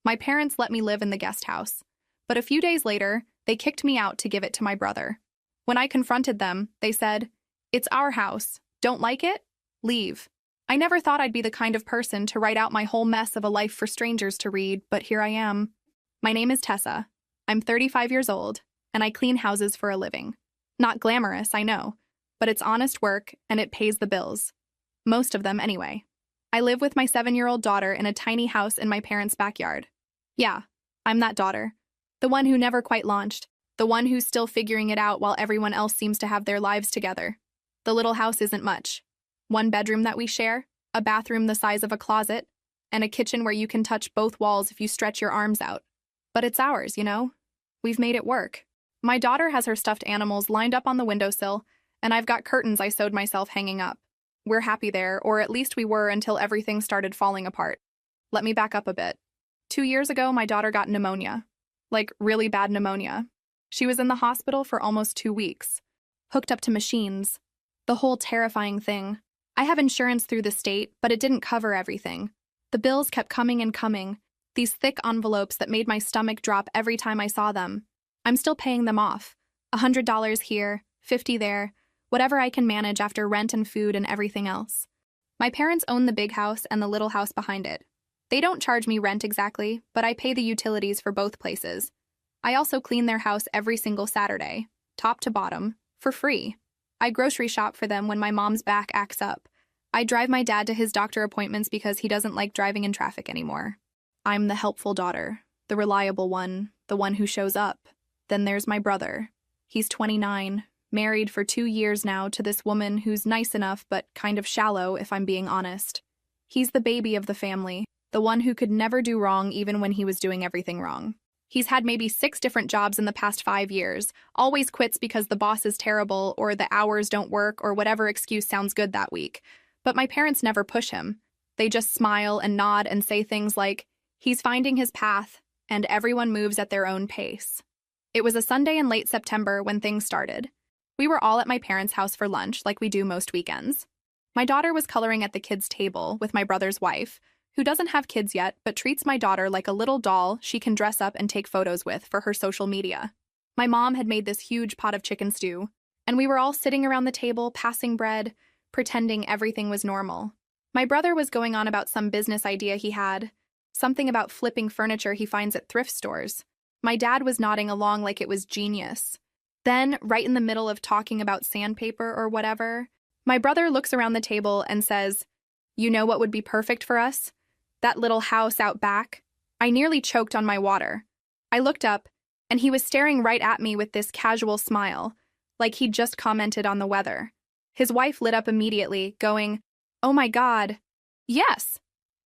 My parents let me live in the guest house, but a few days later, they kicked me out to give it to my brother. When I confronted them, they said, "It's our house. Don't like it? Leave." I never thought I'd be the kind of person to write out my whole mess of a life for strangers to read, but here I am. My name is Tessa. I'm 35 years old, and I clean houses for a living. Not glamorous, I know, but it's honest work and it pays the bills. Most of them, anyway. I live with my 7-year-old daughter in a tiny house in my parents' backyard. Yeah, I'm that daughter. The one who never quite launched. The one who's still figuring it out while everyone else seems to have their lives together. The little house isn't much. One bedroom that we share, a bathroom the size of a closet, and a kitchen where you can touch both walls if you stretch your arms out. But it's ours, you know? We've made it work. My daughter has her stuffed animals lined up on the windowsill, and I've got curtains I sewed myself hanging up. We're happy there, or at least we were until everything started falling apart. Let me back up a bit. 2 years ago, my daughter got pneumonia. Like, really bad pneumonia. She was in the hospital for almost 2 weeks. Hooked up to machines. The whole terrifying thing. I have insurance through the state, but it didn't cover everything. The bills kept coming and coming. These thick envelopes that made my stomach drop every time I saw them. I'm still paying them off. $100 here, $50 there, whatever I can manage after rent and food and everything else. My parents own the big house and the little house behind it. They don't charge me rent exactly, but I pay the utilities for both places. I also clean their house every single Saturday, top to bottom, for free. I grocery shop for them when my mom's back acts up. I drive my dad to his doctor appointments because he doesn't like driving in traffic anymore. I'm the helpful daughter, the reliable one, the one who shows up. Then there's my brother. He's 29, married for 2 years now to this woman who's nice enough but kind of shallow, if I'm being honest. He's the baby of the family, the one who could never do wrong even when he was doing everything wrong. He's had maybe 6 different jobs in the past 5 years, always quits because the boss is terrible or the hours don't work or whatever excuse sounds good that week. But my parents never push him. They just smile and nod and say things like, "He's finding his path," and everyone moves at their own pace. It was a Sunday in late September when things started. We were all at my parents' house for lunch, like we do most weekends. My daughter was coloring at the kids' table with my brother's wife, who doesn't have kids yet but treats my daughter like a little doll she can dress up and take photos with for her social media. My mom had made this huge pot of chicken stew, and we were all sitting around the table, passing bread, pretending everything was normal. My brother was going on about some business idea he had, something about flipping furniture he finds at thrift stores. My dad was nodding along like it was genius. Then, right in the middle of talking about sandpaper or whatever, my brother looks around the table and says, "You know what would be perfect for us? That little house out back." I nearly choked on my water. I looked up, and he was staring right at me with this casual smile, like he'd just commented on the weather. His wife lit up immediately, going, "Oh my God. Yes.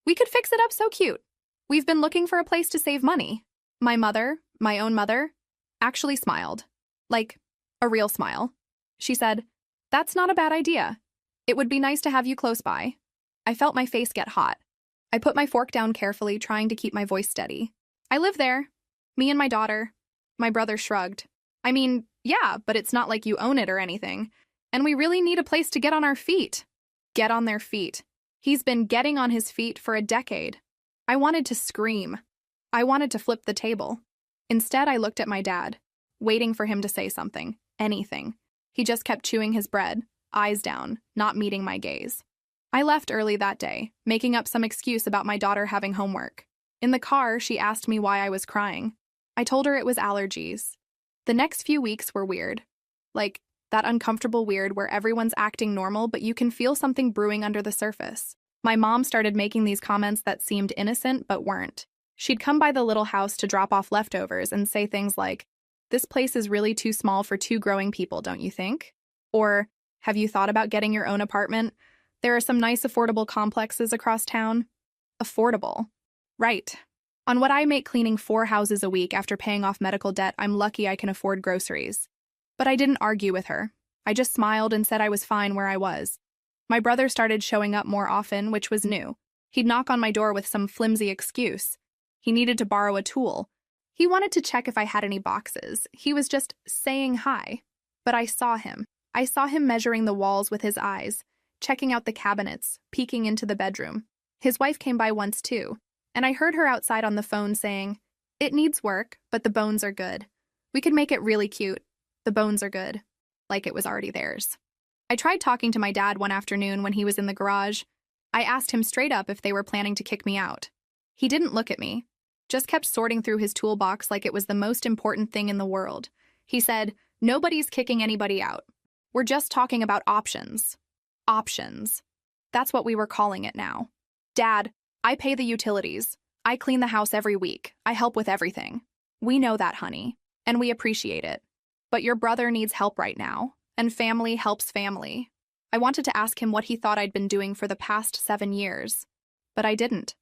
We could fix it up so cute. We've been looking for a place to save money." My mother, my own mother, actually smiled. Like, a real smile. She said, "That's not a bad idea. It would be nice to have you close by." I felt my face get hot. I put my fork down carefully, trying to keep my voice steady. "I live there. Me and my daughter." My brother shrugged. "I mean, yeah, but it's not like you own it or anything. And we really need a place to get on our feet." Get on their feet. He's been getting on his feet for a decade. I wanted to scream. I wanted to flip the table. Instead, I looked at my dad, waiting for him to say something, anything. He just kept chewing his bread, eyes down, not meeting my gaze. I left early that day, making up some excuse about my daughter having homework. In the car, she asked me why I was crying. I told her it was allergies. The next few weeks were weird. Like, that uncomfortable weird where everyone's acting normal but you can feel something brewing under the surface. My mom started making these comments that seemed innocent but weren't. She'd come by the little house to drop off leftovers and say things like, "This place is really too small for 2 growing people, don't you think?" Or, "Have you thought about getting your own apartment? There are some nice affordable complexes across town." Affordable. Right. On what I make cleaning 4 houses a week after paying off medical debt, I'm lucky I can afford groceries. But I didn't argue with her. I just smiled and said I was fine where I was. My brother started showing up more often, which was new. He'd knock on my door with some flimsy excuse. He needed to borrow a tool. He wanted to check if I had any boxes. He was just saying hi. But I saw him. I saw him measuring the walls with his eyes, checking out the cabinets, peeking into the bedroom. His wife came by once too, And I heard her outside on the phone saying, "It needs work, but the bones are good. We could make it really cute. The bones are good." Like it was already theirs. I tried talking to my dad one afternoon when he was in the garage. I asked him straight up if they were planning to kick me out. He didn't look at me, just kept sorting through his toolbox like it was the most important thing in the world. He said, "Nobody's kicking anybody out. We're just talking about options." Options. That's what we were calling it now. "Dad, I pay the utilities. I clean the house every week. I help with everything. We know that, honey, and we appreciate it. But your brother needs help right now, and family helps family." I wanted to ask him what he thought I'd been doing for the past 7 years, but I didn't.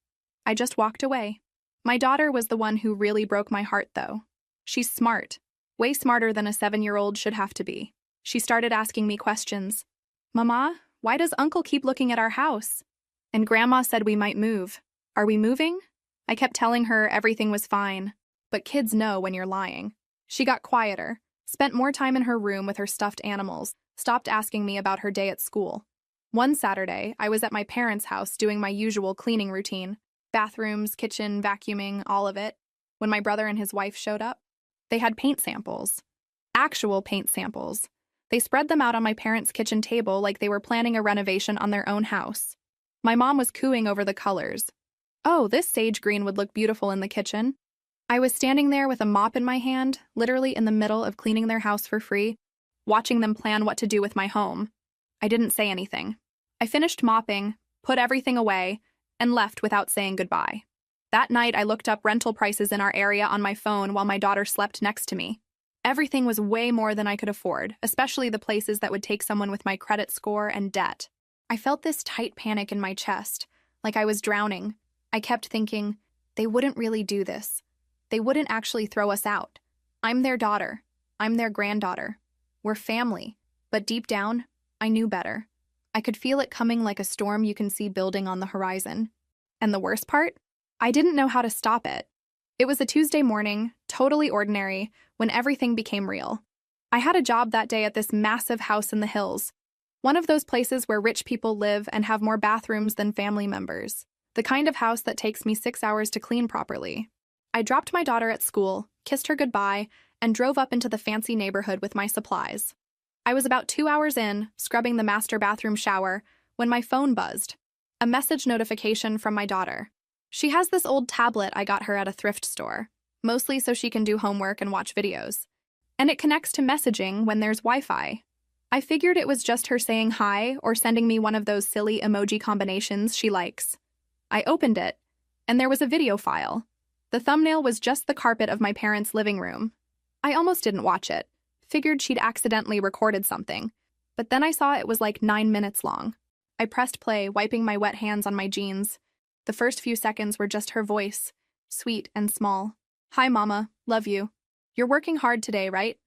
I just walked away. My daughter was the one who really broke my heart, though. She's smart, way smarter than a 7-year-old should have to be. She started asking me questions. "Mama, why does Uncle keep looking at our house? And Grandma said we might move. Are we moving?" I kept telling her everything was fine, but kids know when you're lying. She got quieter, spent more time in her room with her stuffed animals, stopped asking me about her day at school. One Saturday, I was at my parents' house doing my usual cleaning routine. Bathrooms, kitchen, vacuuming, all of it, when my brother and his wife showed up. They had paint samples. Actual paint samples. They spread them out on my parents' kitchen table like they were planning a renovation on their own house. My mom was cooing over the colors. "Oh, this sage green would look beautiful in the kitchen." I was standing there with a mop in my hand, literally in the middle of cleaning their house for free, watching them plan what to do with my home. I didn't say anything. I finished mopping, put everything away, and left without saying goodbye. That night, I looked up rental prices in our area on my phone while my daughter slept next to me. Everything was way more than I could afford, especially the places that would take someone with my credit score and debt. I felt this tight panic in my chest, like I was drowning. I kept thinking, they wouldn't really do this. They wouldn't actually throw us out. I'm their daughter. I'm their granddaughter. We're family. But deep down, I knew better. I could feel it coming like a storm you can see building on the horizon. And the worst part? I didn't know how to stop it. It was a Tuesday morning, totally ordinary, when everything became real. I had a job that day at this massive house in the hills. One of those places where rich people live and have more bathrooms than family members. The kind of house that takes me 6 hours to clean properly. I dropped my daughter at school, kissed her goodbye, and drove up into the fancy neighborhood with my supplies. I was about 2 hours in, scrubbing the master bathroom shower, when my phone buzzed. A message notification from my daughter. She has this old tablet I got her at a thrift store, mostly so she can do homework and watch videos. And it connects to messaging when there's Wi-Fi. I figured it was just her saying hi or sending me one of those silly emoji combinations she likes. I opened it, and there was a video file. The thumbnail was just the carpet of my parents' living room. I almost didn't watch it. Figured she'd accidentally recorded something, but then I saw it was like 9 minutes long. I pressed play, wiping my wet hands on my jeans. The first few seconds were just her voice, sweet and small. "Hi, Mama. Love you. You're working hard today, right?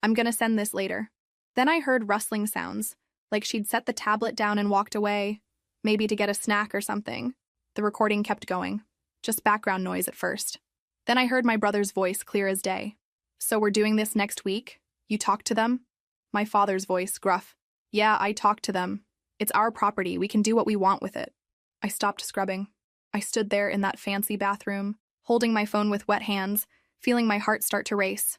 I'm gonna send this later." Then I heard rustling sounds, like she'd set the tablet down and walked away, maybe to get a snack or something. The recording kept going, just background noise at first. Then I heard my brother's voice clear as day. "So we're doing this next week? You talked to them?" My father's voice, gruff. "Yeah, I talked to them. It's our property. We can do what we want with it." I stopped scrubbing. I stood there in that fancy bathroom, holding my phone with wet hands, feeling my heart start to race.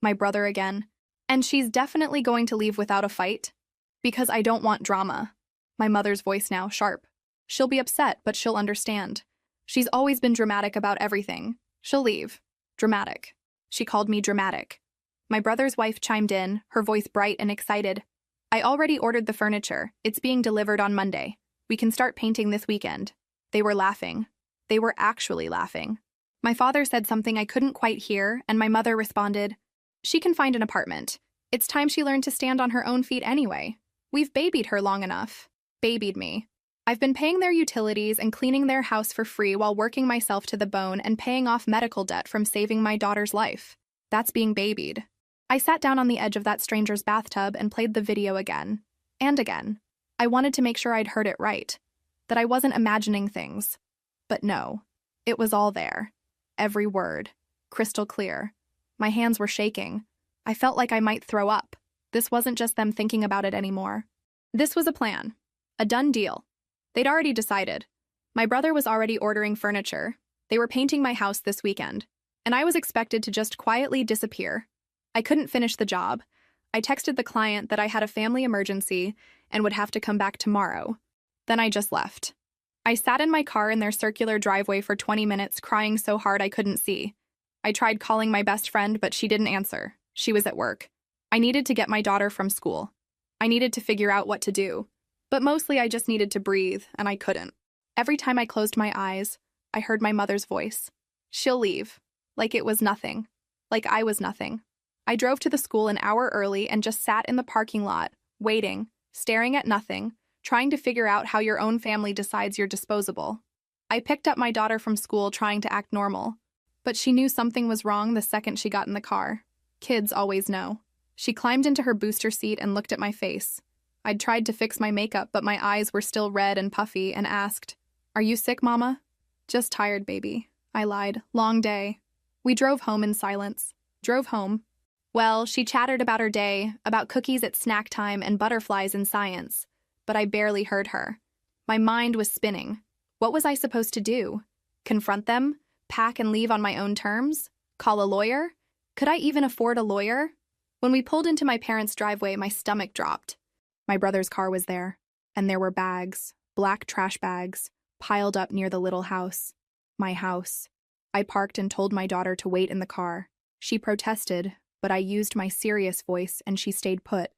My brother again. "And she's definitely going to leave without a fight? Because I don't want drama." My mother's voice now, sharp. "She'll be upset, but she'll understand. She's always been dramatic about everything. She'll leave. Dramatic." She called me dramatic. My brother's wife chimed in, her voice bright and excited. "I already ordered the furniture. It's being delivered on Monday. We can start painting this weekend." They were laughing. They were actually laughing. My father said something I couldn't quite hear, and my mother responded, "She can find an apartment. It's time she learned to stand on her own feet anyway. We've babied her long enough." Babied me. I've been paying their utilities and cleaning their house for free while working myself to the bone and paying off medical debt from saving my daughter's life. That's being babied. I sat down on the edge of that stranger's bathtub and played the video again. And again. I wanted to make sure I'd heard it right. That I wasn't imagining things. But no. It was all there. Every word. Crystal clear. My hands were shaking. I felt like I might throw up. This wasn't just them thinking about it anymore. This was a plan. A done deal. They'd already decided. My brother was already ordering furniture. They were painting my house this weekend, and I was expected to just quietly disappear. I couldn't finish the job. I texted the client that I had a family emergency and would have to come back tomorrow. Then I just left. I sat in my car in their circular driveway for 20 minutes, crying so hard I couldn't see. I tried calling my best friend, but she didn't answer. She was at work. I needed to get my daughter from school. I needed to figure out what to do. But mostly I just needed to breathe, and I couldn't. Every time I closed my eyes, I heard my mother's voice. She'll leave. Like it was nothing. Like I was nothing. I drove to the school an hour early and just sat in the parking lot, waiting, staring at nothing, trying to figure out how your own family decides you're disposable. I picked up my daughter from school trying to act normal, but she knew something was wrong the second she got in the car. Kids always know. She climbed into her booster seat and looked at my face. I'd tried to fix my makeup, but my eyes were still red and puffy, and asked, "Are you sick, Mama?" "Just tired, baby," I lied. "Long day." We drove home in silence. Drove home. Well, she chattered about her day, about cookies at snack time and butterflies in science, but I barely heard her. My mind was spinning. What was I supposed to do? Confront them? Pack and leave on my own terms? Call a lawyer? Could I even afford a lawyer? When we pulled into my parents' driveway, my stomach dropped. My brother's car was there, and there were bags, black trash bags, piled up near the little house. My house. I parked and told my daughter to wait in the car. She protested, but I used my serious voice and she stayed put,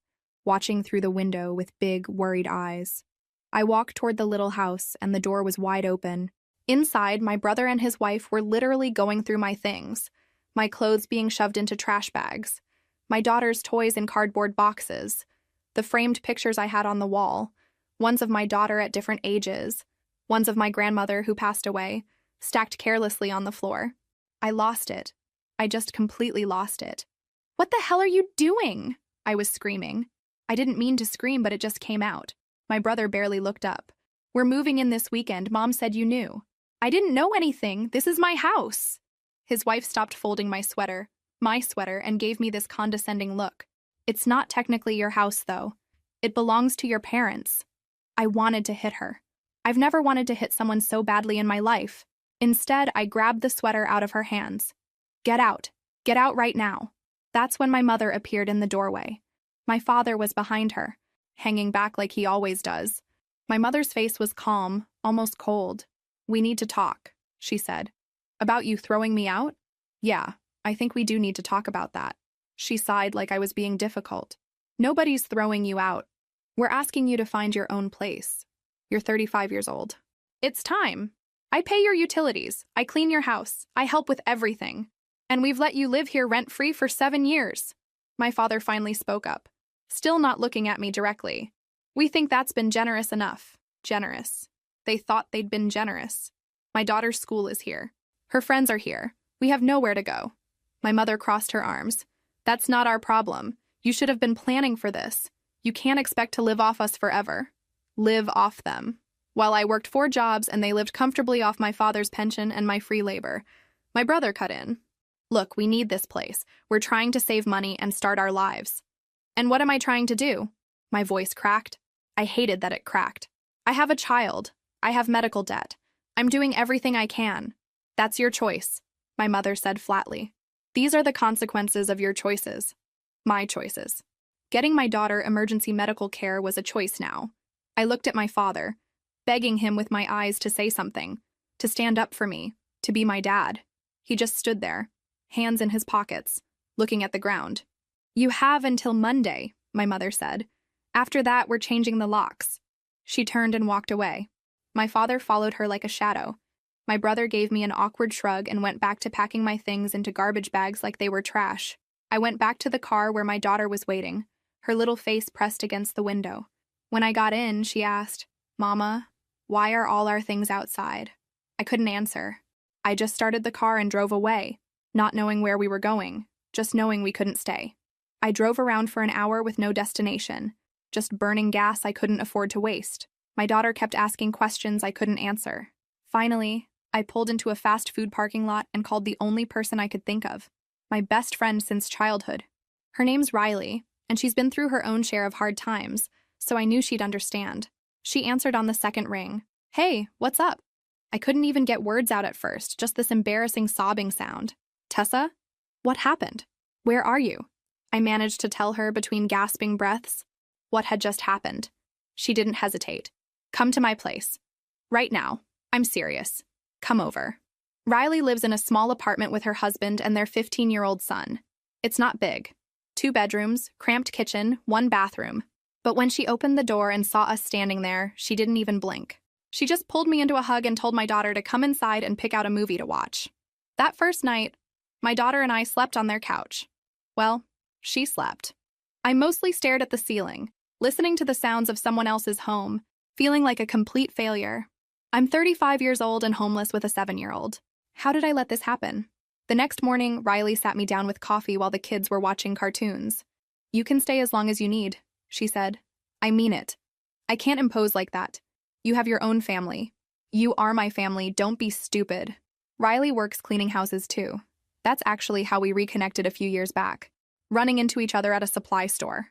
watching through the window with big, worried eyes. I walked toward the little house and the door was wide open. Inside, my brother and his wife were literally going through my things, my clothes being shoved into trash bags, my daughter's toys in cardboard boxes, the framed pictures I had on the wall, ones of my daughter at different ages, ones of my grandmother who passed away, stacked carelessly on the floor. I lost it. I just completely lost it. "What the hell are you doing?" I was screaming. I didn't mean to scream, but it just came out. My brother barely looked up. "We're moving in this weekend. Mom said you knew." "I didn't know anything. This is my house." His wife stopped folding my sweater, and gave me this condescending look. "It's not technically your house, though. It belongs to your parents." I wanted to hit her. I've never wanted to hit someone so badly in my life. Instead, I grabbed the sweater out of her hands. "Get out. Get out right now." That's when my mother appeared in the doorway. My father was behind her, hanging back like he always does. My mother's face was calm, almost cold. "We need to talk," she said. "About you throwing me out?" "Yeah, I think we do need to talk about that." She sighed like I was being difficult. "Nobody's throwing you out. We're asking you to find your own place. You're 35 years old. It's time. I pay your utilities. I clean your house. I help with everything. And we've let you live here rent-free for 7 years. My father finally spoke up, still not looking at me directly. "We think that's been generous enough." Generous. They thought they'd been generous. "My daughter's school is here. Her friends are here. We have nowhere to go." My mother crossed her arms. "That's not our problem. You should have been planning for this. You can't expect to live off us forever." Live off them. While I worked 4 jobs and they lived comfortably off my father's pension and my free labor. My brother cut in. "Look, we need this place. We're trying to save money and start our lives." "And what am I trying to do?" My voice cracked. I hated that it cracked. "I have a child. I have medical debt. I'm doing everything I can." "That's your choice," my mother said flatly. "These are the consequences of your choices." My choices. Getting my daughter emergency medical care was a choice now. I looked at my father, begging him with my eyes to say something, to stand up for me, to be my dad. He just stood there, hands in his pockets, looking at the ground. "You have until Monday," my mother said. "After that, we're changing the locks." She turned and walked away. My father followed her like a shadow. My brother gave me an awkward shrug and went back to packing my things into garbage bags like they were trash. I went back to the car where my daughter was waiting, her little face pressed against the window. When I got in, she asked, "Mama, why are all our things outside?" I couldn't answer. I just started the car and drove away, not knowing where we were going, just knowing we couldn't stay. I drove around for an hour with no destination, just burning gas I couldn't afford to waste. My daughter kept asking questions I couldn't answer. Finally, I pulled into a fast food parking lot and called the only person I could think of, my best friend since childhood. Her name's Riley, and she's been through her own share of hard times, so I knew she'd understand. She answered on the second ring. "Hey, what's up?" I couldn't even get words out at first, just this embarrassing sobbing sound. Tessa? What happened? Where are you? I managed to tell her between gasping breaths what had just happened. She didn't hesitate. Come to my place. Right now. I'm serious. Come over. Riley lives in a small apartment with her husband and their 15-year-old son. It's not big. 2 bedrooms, cramped kitchen, 1 bathroom. But when she opened the door and saw us standing there, she didn't even blink. She just pulled me into a hug and told my daughter to come inside and pick out a movie to watch. That first night, my daughter and I slept on their couch. Well, she slept. I mostly stared at the ceiling, listening to the sounds of someone else's home, feeling like a complete failure. I'm 35 years old and homeless with a 7-year-old. How did I let this happen? The next morning, Riley sat me down with coffee while the kids were watching cartoons. You can stay as long as you need, she said. I mean it. I can't impose like that. You have your own family. You are my family, don't be stupid. Riley works cleaning houses too. That's actually how we reconnected a few years back, running into each other at a supply store.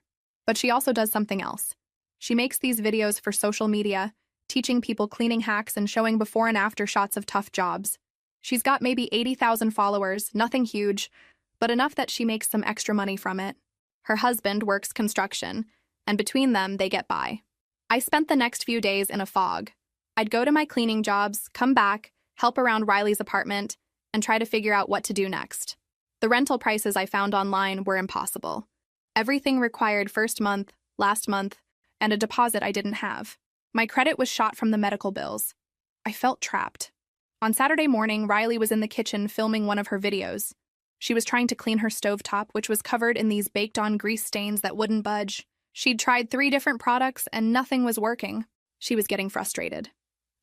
But she also does something else. She makes these videos for social media, teaching people cleaning hacks and showing before and after shots of tough jobs. She's got maybe 80,000 followers, nothing huge, but enough that she makes some extra money from it. Her husband works construction, and between them, they get by. I spent the next few days in a fog. I'd go to my cleaning jobs, come back, help around Riley's apartment, and try to figure out what to do next. The rental prices I found online were impossible. Everything required first month, last month, and a deposit I didn't have. My credit was shot from the medical bills. I felt trapped. On Saturday morning, Riley was in the kitchen filming one of her videos. She was trying to clean her stovetop, which was covered in these baked-on grease stains that wouldn't budge. She'd tried 3 different products and nothing was working. She was getting frustrated.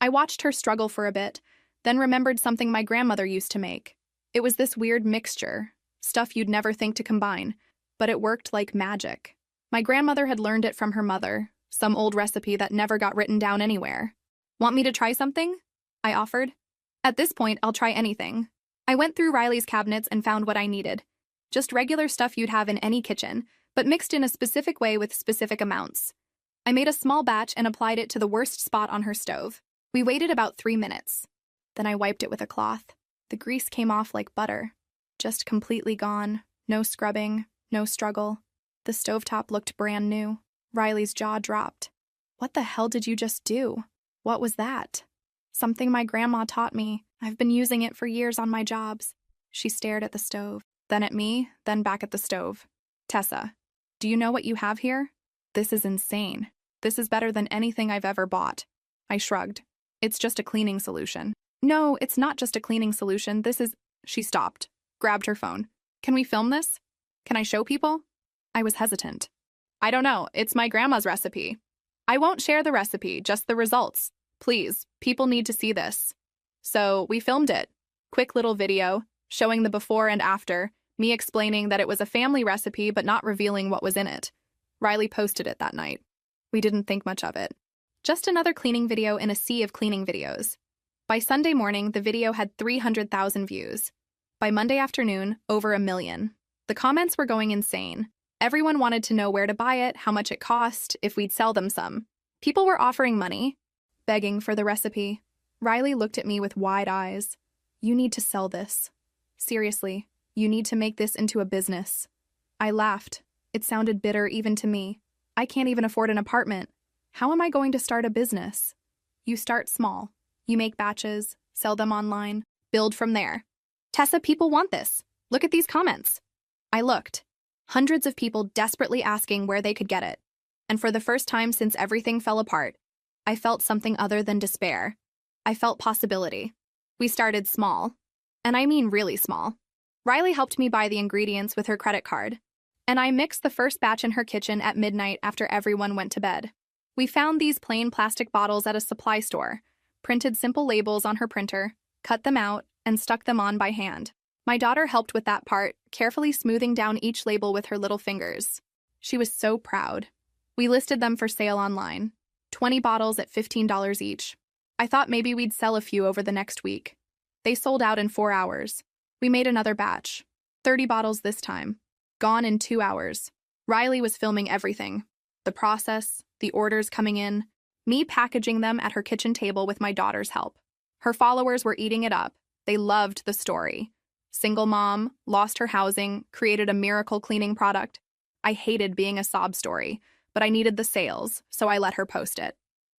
I watched her struggle for a bit, then remembered something my grandmother used to make. It was this weird mixture, stuff you'd never think to combine, but it worked like magic. My grandmother had learned it from her mother, some old recipe that never got written down anywhere. Want me to try something? I offered. At this point, I'll try anything. I went through Riley's cabinets and found what I needed. Just regular stuff you'd have in any kitchen, but mixed in a specific way with specific amounts. I made a small batch and applied it to the worst spot on her stove. We waited about 3 minutes. Then I wiped it with a cloth. The grease came off like butter. Just completely gone. No scrubbing, no struggle. The stovetop looked brand new. Riley's jaw dropped. What the hell did you just do? What was that? Something my grandma taught me. I've been using it for years on my jobs. She stared at the stove, then at me, then back at the stove. Tessa, do you know what you have here? This is insane. This is better than anything I've ever bought. I shrugged. It's just a cleaning solution. No, it's not just a cleaning solution. This is... She stopped, grabbed her phone. Can we film this? Can I show people? I was hesitant. I don't know. It's my grandma's recipe. I won't share the recipe, just the results. Please, people need to see this. So we filmed it. Quick little video, showing the before and after, me explaining that it was a family recipe but not revealing what was in it. Riley posted it that night. We didn't think much of it. Just another cleaning video in a sea of cleaning videos. By Sunday morning, the video had 300,000 views. By Monday afternoon, over 1 million. The comments were going insane. Everyone wanted to know where to buy it, how much it cost, if we'd sell them some. People were offering money, begging for the recipe. Riley looked at me with wide eyes. You need to sell this. Seriously, you need to make this into a business. I laughed. It sounded bitter even to me. I can't even afford an apartment. How am I going to start a business? You start small. You make batches, sell them online, build from there. Tessa, people want this. Look at these comments. I looked. Hundreds of people desperately asking where they could get it. And for the first time since everything fell apart, I felt something other than despair. I felt possibility. We started small. And I mean really small. Riley helped me buy the ingredients with her credit card. And I mixed the first batch in her kitchen at midnight after everyone went to bed. We found these plain plastic bottles at a supply store, printed simple labels on her printer, cut them out, and stuck them on by hand. My daughter helped with that part, carefully smoothing down each label with her little fingers. She was so proud. We listed them for sale online. 20 bottles at $15 each. I thought maybe we'd sell a few over the next week. They sold out in 4 hours. We made another batch. 30 bottles this time. Gone in 2 hours. Riley was filming everything. The process, the orders coming in, me packaging them at her kitchen table with my daughter's help. Her followers were eating it up. They loved the story. Single mom, lost her housing, created a miracle cleaning product. I hated being a sob story, but I needed the sales, so I let her post it.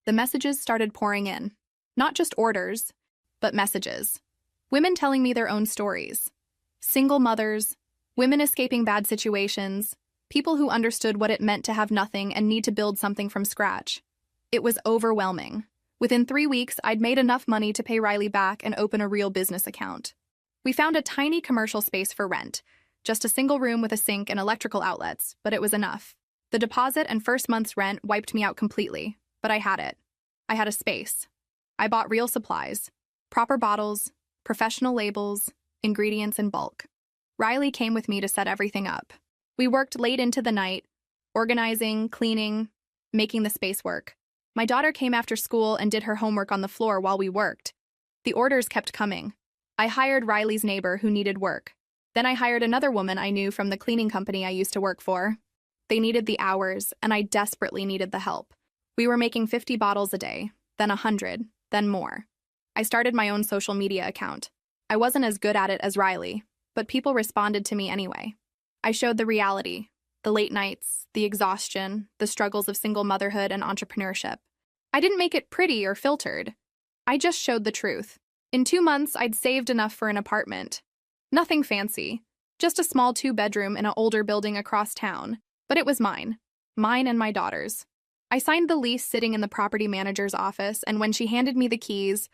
The messages started pouring in. Not just orders, but messages. Women telling me their own stories. Single mothers, women escaping bad situations, people who understood what it meant to have nothing and need to build something from scratch. It was overwhelming. Within 3 weeks, I'd made enough money to pay Riley back and open a real business account. We found a tiny commercial space for rent, just a single room with a sink and electrical outlets, but it was enough. The deposit and first month's rent wiped me out completely, but I had it. I had a space. I bought real supplies, proper bottles, professional labels, ingredients in bulk. Riley came with me to set everything up. We worked late into the night, organizing, cleaning, making the space work. My daughter came after school and did her homework on the floor while we worked. The orders kept coming. I hired Riley's neighbor who needed work. Then I hired another woman I knew from the cleaning company I used to work for. They needed the hours, and I desperately needed the help. We were making 50 bottles a day, then 100, then more. I started my own social media account. I wasn't as good at it as Riley, but people responded to me anyway. I showed the reality, the late nights, the exhaustion, the struggles of single motherhood and entrepreneurship. I didn't make it pretty or filtered. I just showed the truth. In 2 months, I'd saved enough for an apartment. Nothing fancy, just a small 2-bedroom in an older building across town. But it was mine and my daughter's. I signed the lease sitting in the property manager's office, and when she handed me the keys,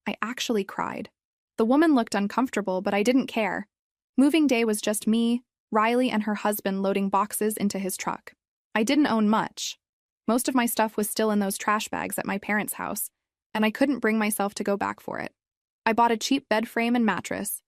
I actually cried. The woman looked uncomfortable, but I didn't care. Moving day was just me, Riley, and her husband loading boxes into his truck. I didn't own much. Most of my stuff was still in those trash bags at my parents' house, and I couldn't bring myself to go back for it. I bought a cheap bed frame and mattress,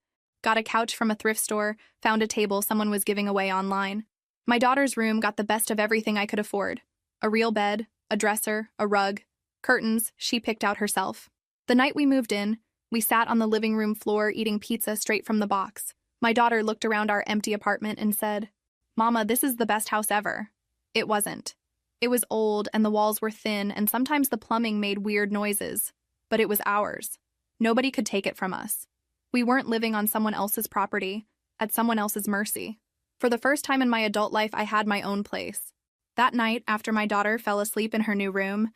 got a couch from a thrift store, found a table someone was giving away online. My daughter's room got the best of everything I could afford. A real bed, a dresser, a rug, curtains she picked out herself. The night we moved in, we sat on the living room floor eating pizza straight from the box. My daughter looked around our empty apartment and said, "Mama, this is the best house ever." It wasn't. It was old and the walls were thin and sometimes the plumbing made weird noises. But it was ours. Nobody could take it from us. We weren't living on someone else's property, at someone else's mercy. For the first time in my adult life, I had my own place. That night, after my daughter fell asleep in her new room,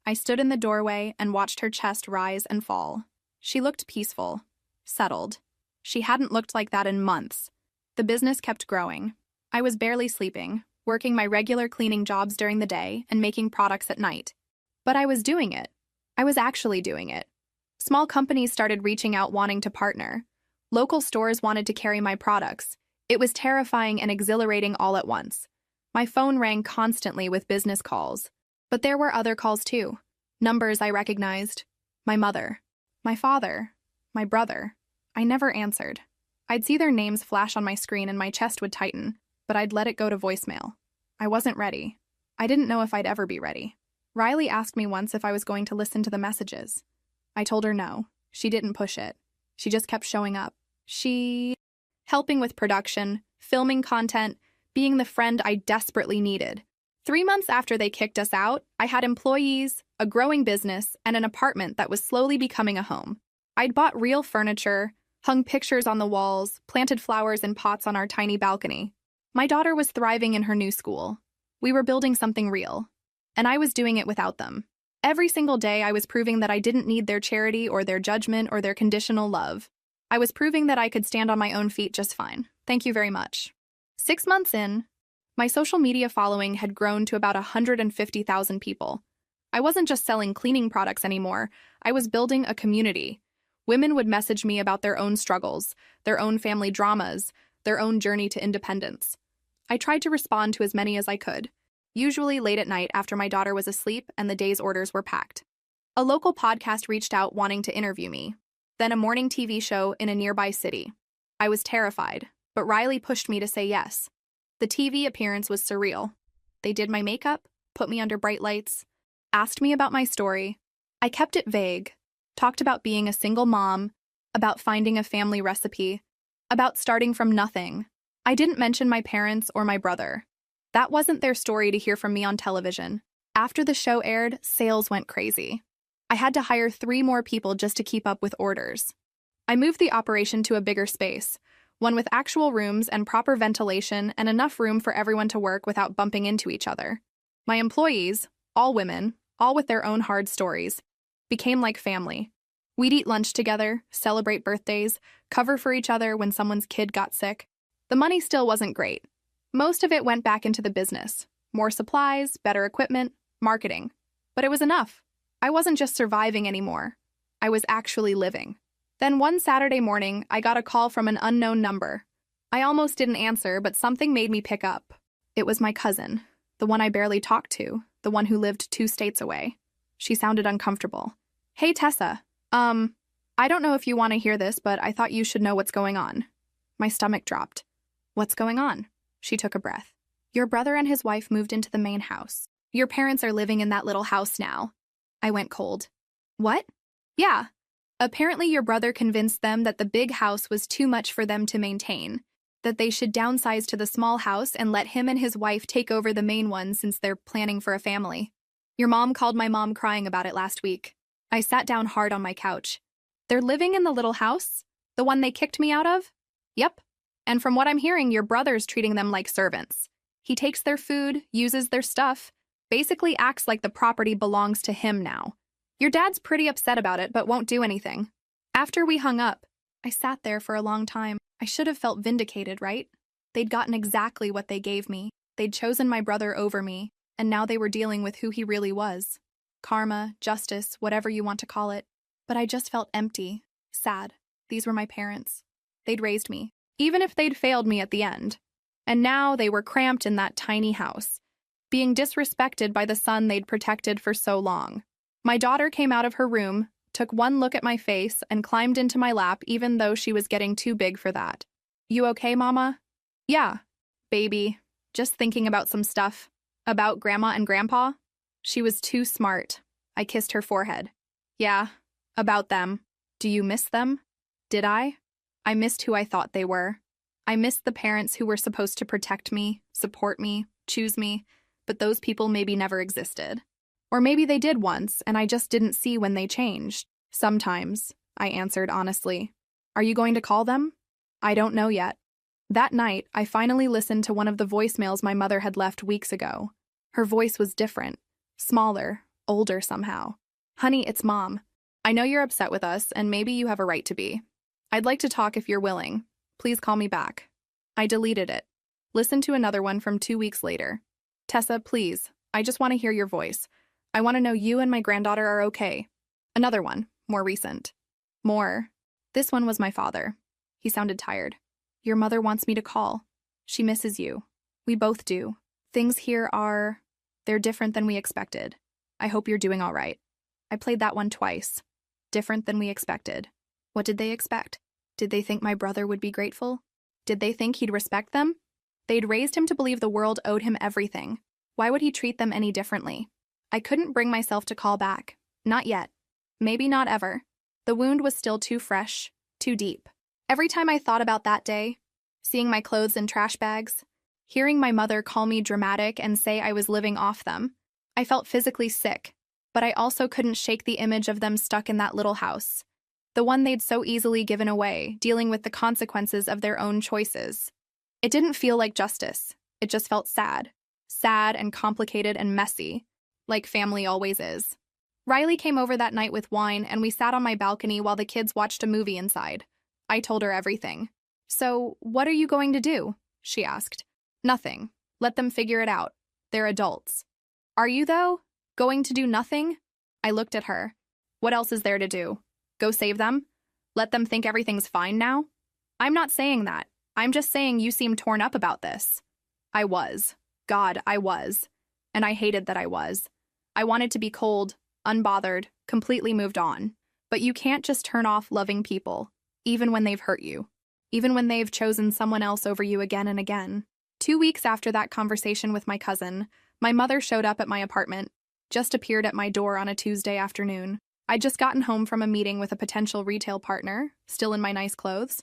I stood in the doorway and watched her chest rise and fall. She looked peaceful, settled. She hadn't looked like that in months. The business kept growing. I was barely sleeping, working my regular cleaning jobs during the day and making products at night. But I was doing it. I was actually doing it. Small companies started reaching out wanting to partner. Local stores wanted to carry my products. It was terrifying and exhilarating all at once. My phone rang constantly with business calls. But there were other calls too. Numbers I recognized. My mother. My father. My brother. I never answered. I'd see their names flash on my screen and my chest would tighten, but I'd let it go to voicemail. I wasn't ready. I didn't know if I'd ever be ready. Riley asked me once if I was going to listen to the messages. I told her no. She didn't push it. She just kept showing up. Helping with production, filming content, being the friend I desperately needed. 3 months after they kicked us out, I had employees, a growing business, and an apartment that was slowly becoming a home. I'd bought real furniture, hung pictures on the walls, planted flowers in pots on our tiny balcony. My daughter was thriving in her new school. We were building something real. And I was doing it without them. Every single day, I was proving that I didn't need their charity or their judgment or their conditional love. I was proving that I could stand on my own feet just fine. Thank you very much. 6 months in, my social media following had grown to about 150,000 people. I wasn't just selling cleaning products anymore. I was building a community. Women would message me about their own struggles, their own family dramas, their own journey to independence. I tried to respond to as many as I could, usually late at night after my daughter was asleep and the day's orders were packed. A local podcast reached out wanting to interview me, then a morning TV show in a nearby city. I was terrified, but Riley pushed me to say yes. The TV appearance was surreal. They did my makeup, put me under bright lights, asked me about my story. I kept it vague, talked about being a single mom, about finding a family recipe, about starting from nothing. I didn't mention my parents or my brother. That wasn't their story to hear from me on television. After the show aired, sales went crazy. I had to hire 3 more people just to keep up with orders. I moved the operation to a bigger space, one with actual rooms and proper ventilation and enough room for everyone to work without bumping into each other. My employees, all women, all with their own hard stories, became like family. We'd eat lunch together, celebrate birthdays, cover for each other when someone's kid got sick. The money still wasn't great. Most of it went back into the business. More supplies, better equipment, marketing. But it was enough. I wasn't just surviving anymore. I was actually living. Then one Saturday morning, I got a call from an unknown number. I almost didn't answer, but something made me pick up. It was my cousin, the one I barely talked to, the one who lived 2 states away. She sounded uncomfortable. "Hey, Tessa. I don't know if you want to hear this, but I thought you should know what's going on." My stomach dropped. "What's going on?" She took a breath. "Your brother and his wife moved into the main house. Your parents are living in that little house now." I went cold. "What?" "Yeah. Apparently your brother convinced them that the big house was too much for them to maintain, that they should downsize to the small house and let him and his wife take over the main one since they're planning for a family. Your mom called my mom crying about it last week." I sat down hard on my couch. "They're living in the little house? The one they kicked me out of?" "Yep. And from what I'm hearing, your brother's treating them like servants. He takes their food, uses their stuff, basically acts like the property belongs to him now. Your dad's pretty upset about it, but won't do anything." After we hung up, I sat there for a long time. I should have felt vindicated, right? They'd gotten exactly what they gave me. They'd chosen my brother over me, and now they were dealing with who he really was. Karma, justice, whatever you want to call it. But I just felt empty, sad. These were my parents. They'd raised me, even if they'd failed me at the end. And now they were cramped in that tiny house, being disrespected by the son they'd protected for so long. My daughter came out of her room, took one look at my face, and climbed into my lap even though she was getting too big for that. "You okay, Mama?" "Yeah, baby. Just thinking about some stuff. About Grandma and Grandpa." She was too smart. I kissed her forehead. "Yeah, about them. Do you miss them?" Did I? I missed who I thought they were. I missed the parents who were supposed to protect me, support me, choose me, but those people maybe never existed. Or maybe they did once, and I just didn't see when they changed. "Sometimes," I answered honestly. "Are you going to call them?" "I don't know yet." That night, I finally listened to one of the voicemails my mother had left weeks ago. Her voice was different, smaller, older somehow. "Honey, it's Mom. I know you're upset with us, and maybe you have a right to be. I'd like to talk if you're willing. Please call me back." I deleted it. Listened to another one from 2 weeks later. "Tessa, please, I just want to hear your voice. I want to know you and my granddaughter are okay." Another one, more recent. More. This one was my father. He sounded tired. "Your mother wants me to call. She misses you. We both do. Things here they're different than we expected. I hope you're doing all right." I played that one twice. Different than we expected. What did they expect? Did they think my brother would be grateful? Did they think he'd respect them? They'd raised him to believe the world owed him everything. Why would he treat them any differently? I couldn't bring myself to call back. Not yet. Maybe not ever. The wound was still too fresh, too deep. Every time I thought about that day, seeing my clothes in trash bags, hearing my mother call me dramatic and say I was living off them, I felt physically sick, but I also couldn't shake the image of them stuck in that little house, the one they'd so easily given away, dealing with the consequences of their own choices. It didn't feel like justice. It just felt sad. Sad and complicated and messy, like family always is. Riley came over that night with wine, and we sat on my balcony while the kids watched a movie inside. I told her everything. "So, what are you going to do?" she asked. "Nothing. Let them figure it out. They're adults." "Are you, though? Going to do nothing?" I looked at her. "What else is there to do? Go save them? Let them think everything's fine now?" "I'm not saying that. I'm just saying you seem torn up about this." I was. God, I was. And I hated that I was. I wanted to be cold, unbothered, completely moved on. But you can't just turn off loving people, even when they've hurt you, even when they've chosen someone else over you again and again. 2 weeks after that conversation with my cousin, my mother showed up at my apartment, just appeared at my door on a Tuesday afternoon. I'd just gotten home from a meeting with a potential retail partner, still in my nice clothes.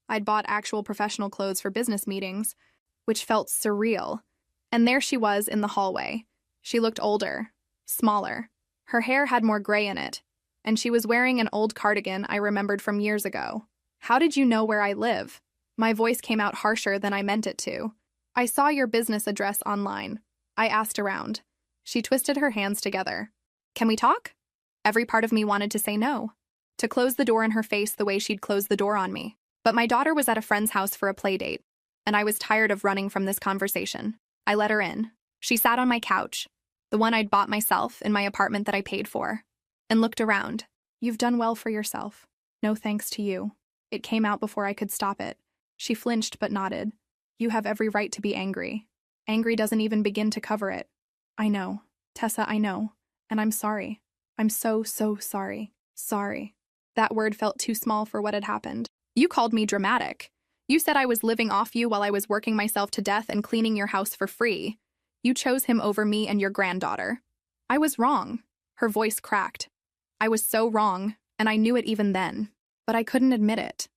I'd bought actual professional clothes for business meetings, which felt surreal. And there she was in the hallway. She looked older, smaller. Her hair had more gray in it, and she was wearing an old cardigan I remembered from years ago. How did you know where I live? My voice came out harsher than I meant it to. I saw your business address online. I asked around. She twisted her hands together. Can we talk? Every part of me wanted to say no, to close the door in her face the way she'd closed the door on me. But my daughter was at a friend's house for a play date, and I was tired of running from this conversation. I let her in. She sat on my couch, the one I'd bought myself in my apartment that I paid for, and looked around. You've done well for yourself. No thanks to you. It came out before I could stop it. She flinched but nodded. You have every right to be angry. Angry doesn't even begin to cover it. I know. Tessa, I know. And I'm sorry. I'm so sorry. Sorry. That word felt too small for what had happened. You called me dramatic. You said I was living off you while I was working myself to death and cleaning your house for free. You chose him over me and your granddaughter. I was wrong. Her voice cracked. I was so wrong, and I knew it even then. But I couldn't admit it.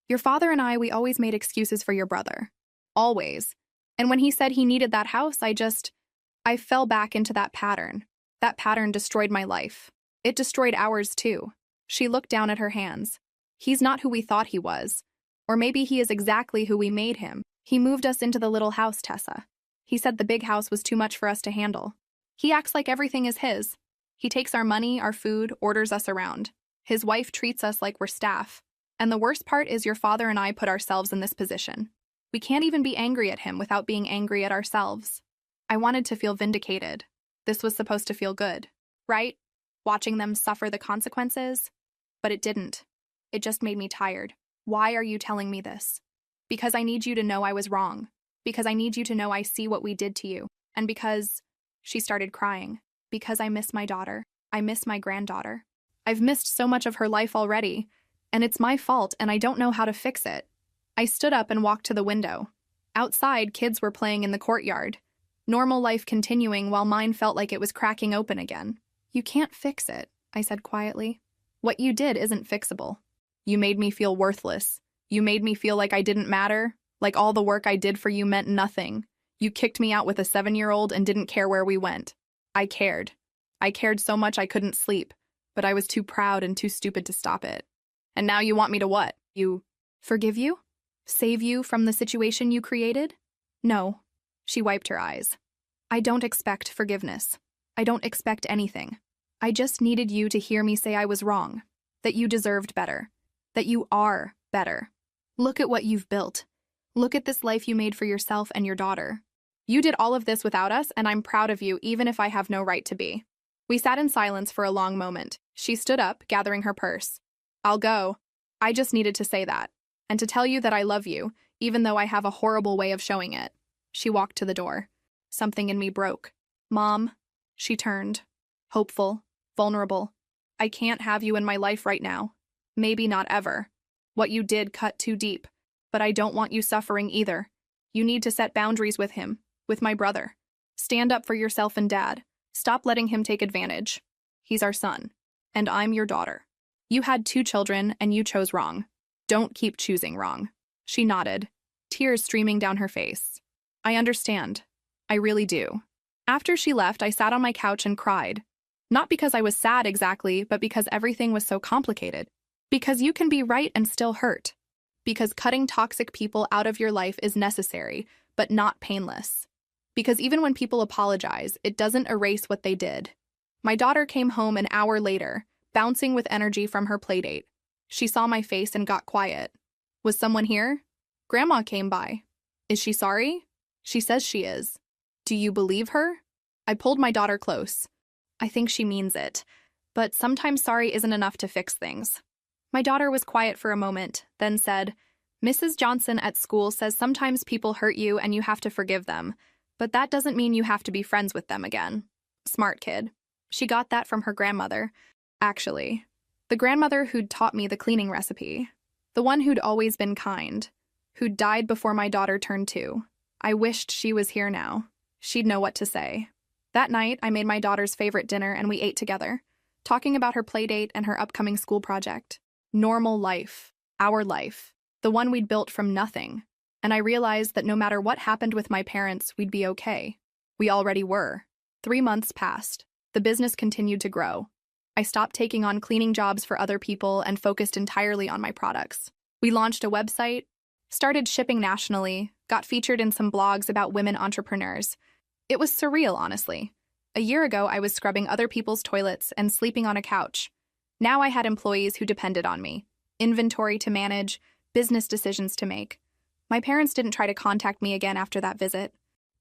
Your father and we always made excuses for your brother. Always. And when he said he needed that house, I fell back into that pattern. That pattern destroyed my life. It destroyed ours too. She looked down at her hands. He's not who we thought he was. Or maybe he is exactly who we made him. He moved us into the little house, Tessa. He said the big house was too much for us to handle. He acts like everything is his. He takes our money, our food, orders us around. His wife treats us like we're staff. And the worst part is your father and I put ourselves in this position. We can't even be angry at him without being angry at ourselves. I wanted to feel vindicated. This was supposed to feel good, right? Watching them suffer the consequences. But it didn't. It just made me tired. Why are you telling me this? Because I need you to know I was wrong. Because I need you to know I see what we did to you. And because... She started crying. Because I miss my daughter. I miss my granddaughter. I've missed so much of her life already. And it's my fault, and I don't know how to fix it. I stood up and walked to the window. Outside, kids were playing in the courtyard. Normal life continuing while mine felt like it was cracking open again. You can't fix it, I said quietly. What you did isn't fixable. You made me feel worthless. You made me feel like I didn't matter, like all the work I did for you meant nothing. You kicked me out with a 7-year-old and didn't care where we went. I cared. I cared so much I couldn't sleep, but I was too proud and too stupid to stop it. And now you want me to what? Forgive you? Save you from the situation you created? No. She wiped her eyes. I don't expect forgiveness. I don't expect anything. I just needed you to hear me say I was wrong, that you deserved better, that you are better. Look at what you've built. Look at this life you made for yourself and your daughter. You did all of this without us, and I'm proud of you even if I have no right to be. We sat in silence for a long moment. She stood up, gathering her purse. I'll go. I just needed to say that, and to tell you that I love you, even though I have a horrible way of showing it. She walked to the door. Something in me broke. Mom. She turned. Hopeful. Vulnerable. I can't have you in my life right now. Maybe not ever. What you did cut too deep. But I don't want you suffering either. You need to set boundaries with him, with my brother. Stand up for yourself and Dad. Stop letting him take advantage. He's our son. And I'm your daughter. You had 2 children and you chose wrong. Don't keep choosing wrong. She nodded, tears streaming down her face. I understand. I really do. After she left, I sat on my couch and cried. Not because I was sad exactly, but because everything was so complicated. Because you can be right and still hurt. Because cutting toxic people out of your life is necessary, but not painless. Because even when people apologize, it doesn't erase what they did. My daughter came home an hour later, bouncing with energy from her playdate. She saw my face and got quiet. Was someone here? Grandma came by. Is she sorry? She says she is. Do you believe her? I pulled my daughter close. I think she means it, but sometimes sorry isn't enough to fix things. My daughter was quiet for a moment, then said, Mrs. Johnson at school says sometimes people hurt you and you have to forgive them, but that doesn't mean you have to be friends with them again. Smart kid. She got that from her grandmother. Actually, the grandmother who'd taught me the cleaning recipe. The one who'd always been kind. Who'd died before my daughter turned 2. I wished she was here now. She'd know what to say. That night, I made my daughter's favorite dinner and we ate together, talking about her playdate and her upcoming school project. Normal life. Our life. The one we'd built from nothing. And I realized that no matter what happened with my parents, we'd be okay. We already were. 3 months passed. The business continued to grow. I stopped taking on cleaning jobs for other people and focused entirely on my products. We launched a website, started shipping nationally, got featured in some blogs about women entrepreneurs. It was surreal, honestly. A year ago, I was scrubbing other people's toilets and sleeping on a couch. Now I had employees who depended on me, inventory to manage, business decisions to make. My parents didn't try to contact me again after that visit.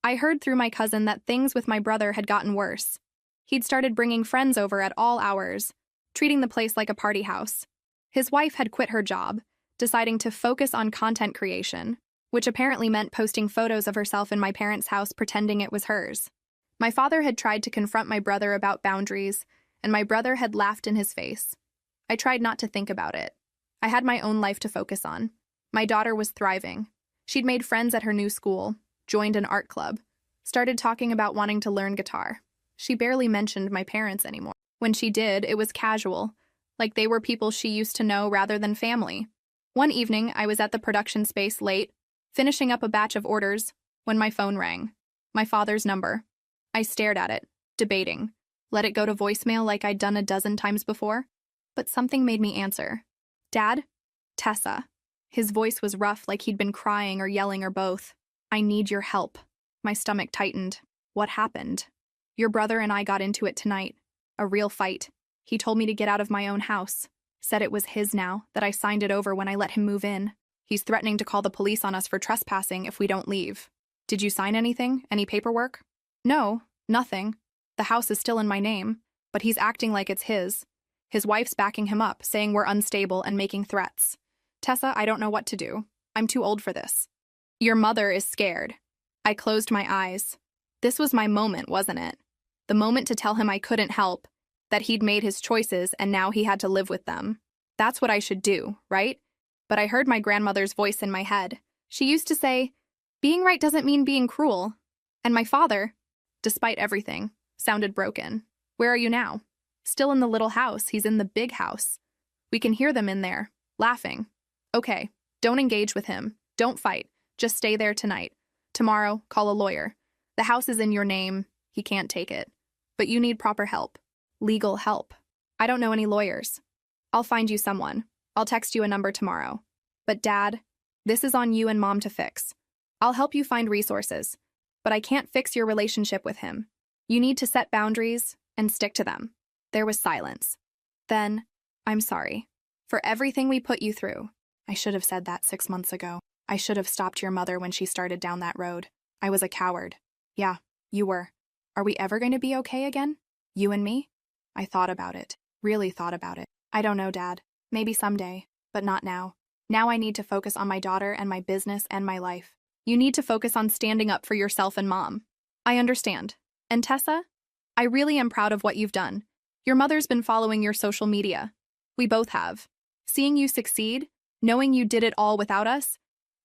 I heard through my cousin that things with my brother had gotten worse. He'd started bringing friends over at all hours, treating the place like a party house. His wife had quit her job, deciding to focus on content creation, which apparently meant posting photos of herself in my parents' house pretending it was hers. My father had tried to confront my brother about boundaries, and my brother had laughed in his face. I tried not to think about it. I had my own life to focus on. My daughter was thriving. She'd made friends at her new school, joined an art club, started talking about wanting to learn guitar. She barely mentioned my parents anymore. When she did, it was casual, like they were people she used to know rather than family. One evening, I was at the production space late, finishing up a batch of orders, when my phone rang. My father's number. I stared at it, debating. Let it go to voicemail like I'd done a dozen times before? But something made me answer. Dad? Tessa. His voice was rough, like he'd been crying or yelling or both. I need your help. My stomach tightened. What happened? Your brother and I got into it tonight. A real fight. He told me to get out of my own house. Said it was his now, that I signed it over when I let him move in. He's threatening to call the police on us for trespassing if we don't leave. Did you sign anything? Any paperwork? No, nothing. The house is still in my name, but he's acting like it's his. His wife's backing him up, saying we're unstable and making threats. Tessa, I don't know what to do. I'm too old for this. Your mother is scared. I closed my eyes. This was my moment, wasn't it? The moment to tell him I couldn't help, that he'd made his choices and now he had to live with them. That's what I should do, right? But I heard my grandmother's voice in my head. She used to say, being right doesn't mean being cruel. And my father, despite everything, sounded broken. Where are you now? Still in the little house. He's in the big house. We can hear them in there, laughing. Okay, don't engage with him. Don't fight. Just stay there tonight. Tomorrow, call a lawyer. The house is in your name. He can't take it. But you need proper help. Legal help. I don't know any lawyers. I'll find you someone. I'll text you a number tomorrow. But Dad, this is on you and Mom to fix. I'll help you find resources, but I can't fix your relationship with him. You need to set boundaries and stick to them. There was silence. Then, I'm sorry. For everything we put you through. I should have said that 6 months ago. I should have stopped your mother when she started down that road. I was a coward. Yeah, you were. Are we ever going to be okay again? You and me? I thought about it. Really thought about it. I don't know, Dad. Maybe someday, but not now. Now I need to focus on my daughter and my business and my life. You need to focus on standing up for yourself and Mom. I understand. And Tessa? I really am proud of what you've done. Your mother's been following your social media. We both have. Seeing you succeed, knowing you did it all without us,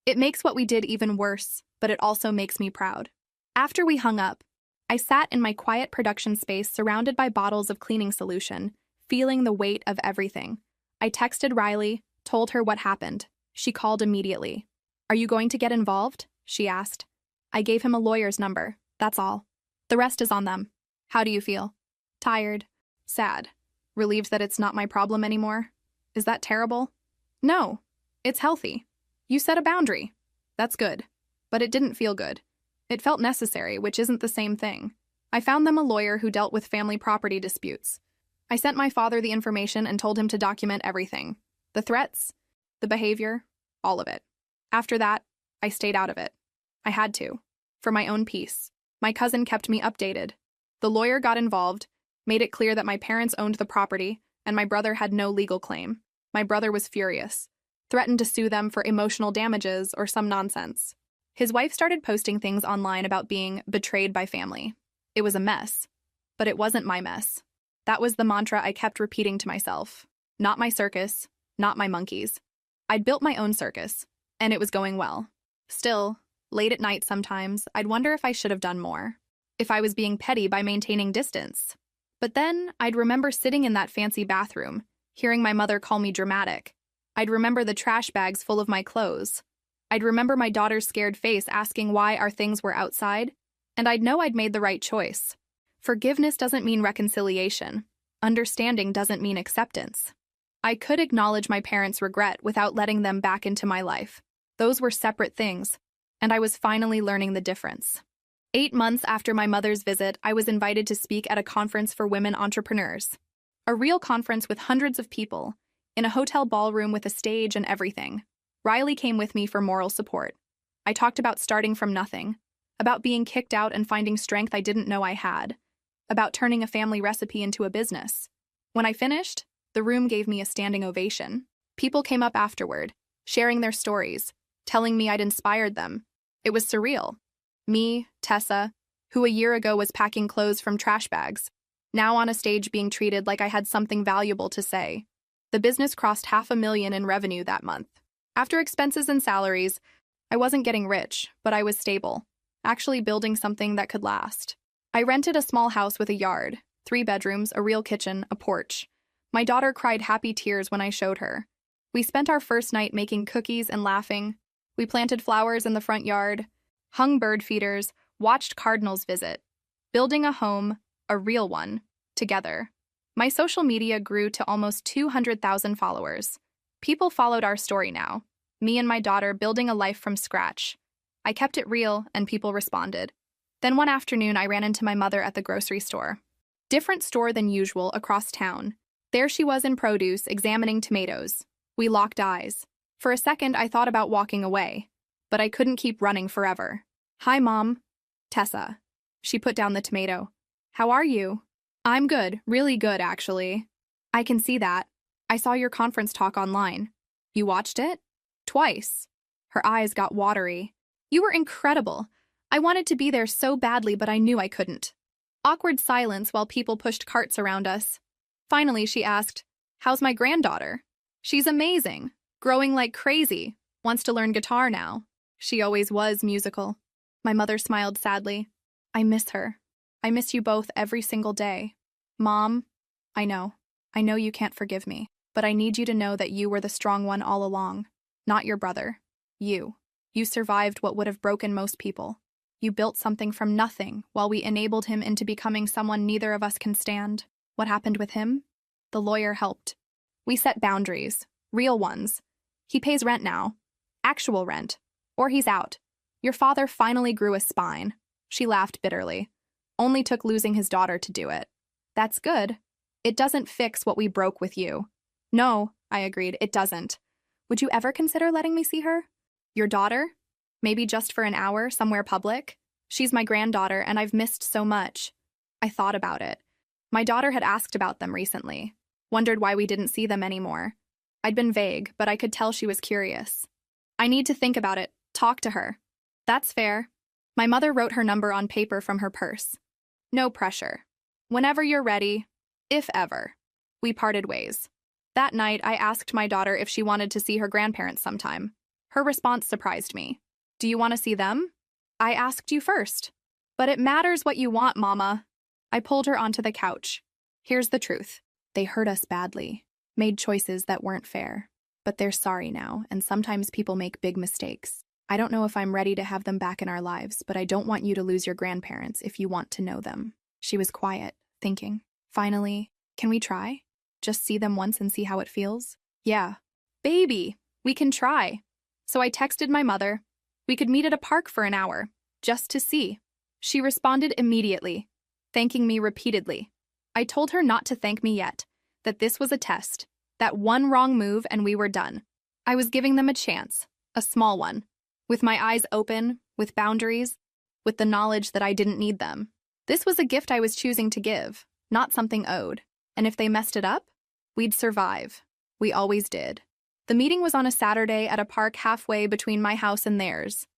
it makes what we did even worse, but it also makes me proud. After we hung up, I sat in my quiet production space surrounded by bottles of cleaning solution, feeling the weight of everything. I texted Riley, told her what happened. She called immediately. Are you going to get involved? She asked. I gave him a lawyer's number. That's all. The rest is on them. How do you feel? Tired. Sad. Relieved that it's not my problem anymore. Is that terrible? No. It's healthy. You set a boundary. That's good. But it didn't feel good. It felt necessary, which isn't the same thing. I found them a lawyer who dealt with family property disputes. I sent my father the information and told him to document everything. The threats, the behavior, all of it. After that, I stayed out of it. I had to. For my own peace. My cousin kept me updated. The lawyer got involved, made it clear that my parents owned the property, and my brother had no legal claim. My brother was furious. Threatened to sue them for emotional damages or some nonsense. His wife started posting things online about being betrayed by family. It was a mess. But it wasn't my mess. That was the mantra I kept repeating to myself. Not my circus, not my monkeys. I'd built my own circus, and it was going well. Still, late at night sometimes, I'd wonder if I should have done more. If I was being petty by maintaining distance. But then, I'd remember sitting in that fancy bathroom, hearing my mother call me dramatic. I'd remember the trash bags full of my clothes. I'd remember my daughter's scared face asking why our things were outside, and I'd know I'd made the right choice. Forgiveness doesn't mean reconciliation. Understanding doesn't mean acceptance. I could acknowledge my parents' regret without letting them back into my life. Those were separate things, and I was finally learning the difference. 8 months after my mother's visit, I was invited to speak at a conference for women entrepreneurs. A real conference with hundreds of people, in a hotel ballroom with a stage and everything. Riley came with me for moral support. I talked about starting from nothing, about being kicked out and finding strength I didn't know I had, about turning a family recipe into a business. When I finished, the room gave me a standing ovation. People came up afterward, sharing their stories, telling me I'd inspired them. It was surreal. Me, Tessa, who a year ago was packing clothes from trash bags, now on a stage being treated like I had something valuable to say. The business crossed $500,000 in revenue that month. After expenses and salaries, I wasn't getting rich, but I was stable, actually building something that could last. I rented a small house with a yard, 3 bedrooms, a real kitchen, a porch. My daughter cried happy tears when I showed her. We spent our first night making cookies and laughing. We planted flowers in the front yard, hung bird feeders, watched cardinals visit, building a home, a real one, together. My social media grew to almost 200,000 followers. People followed our story now, me and my daughter building a life from scratch. I kept it real, and people responded. Then one afternoon, I ran into my mother at the grocery store. Different store than usual across town. There she was in produce, examining tomatoes. We locked eyes. For a second, I thought about walking away, but I couldn't keep running forever. "Hi, Mom." "Tessa." She put down the tomato. "How are you?" "I'm good, really good, actually." "I can see that. I saw your conference talk online." "You watched it?" "Twice." Her eyes got watery. "You were incredible. I wanted to be there so badly, but I knew I couldn't." Awkward silence while people pushed carts around us. Finally, she asked, "How's my granddaughter?" "She's amazing. Growing like crazy. Wants to learn guitar now." She always was musical. My mother smiled sadly. "I miss her. I miss you both every single day." "Mom, I know you can't forgive me, but I need you to know that you were the strong one all along. Not your brother. You. You survived what would have broken most people. You built something from nothing while we enabled him into becoming someone neither of us can stand." "What happened with him?" "The lawyer helped. We set boundaries. Real ones. He pays rent now. Actual rent. Or he's out. Your father finally grew a spine." She laughed bitterly. "Only took losing his daughter to do it." "That's good. It doesn't fix what we broke with you." "No," I agreed, "it doesn't. Would you ever consider letting me see her?" "Your daughter? Maybe just for an hour, somewhere public? She's my granddaughter, and I've missed so much." I thought about it. My daughter had asked about them recently, wondered why we didn't see them anymore. I'd been vague, but I could tell she was curious. "I need to think about it. Talk to her." "That's fair." My mother wrote her number on paper from her purse. "No pressure. Whenever you're ready, if ever." We parted ways. That night, I asked my daughter if she wanted to see her grandparents sometime. Her response surprised me. "Do you want to see them?" "I asked you first." "But it matters what you want, Mama." I pulled her onto the couch. "Here's the truth. They hurt us badly, made choices that weren't fair. But they're sorry now, and sometimes people make big mistakes. I don't know if I'm ready to have them back in our lives, but I don't want you to lose your grandparents if you want to know them." She was quiet, thinking. Finally, "Can we try? Just see them once and see how it feels?" "Yeah." "Baby, we can try." So I texted my mother. We could meet at a park for an hour, just to see. She responded immediately, thanking me repeatedly. I told her not to thank me yet, that this was a test, that one wrong move and we were done. I was giving them a chance, a small one, with my eyes open, with boundaries, with the knowledge that I didn't need them. This was a gift I was choosing to give, not something owed. And if they messed it up, we'd survive. We always did. The meeting was on a Saturday at a park halfway between my house and theirs.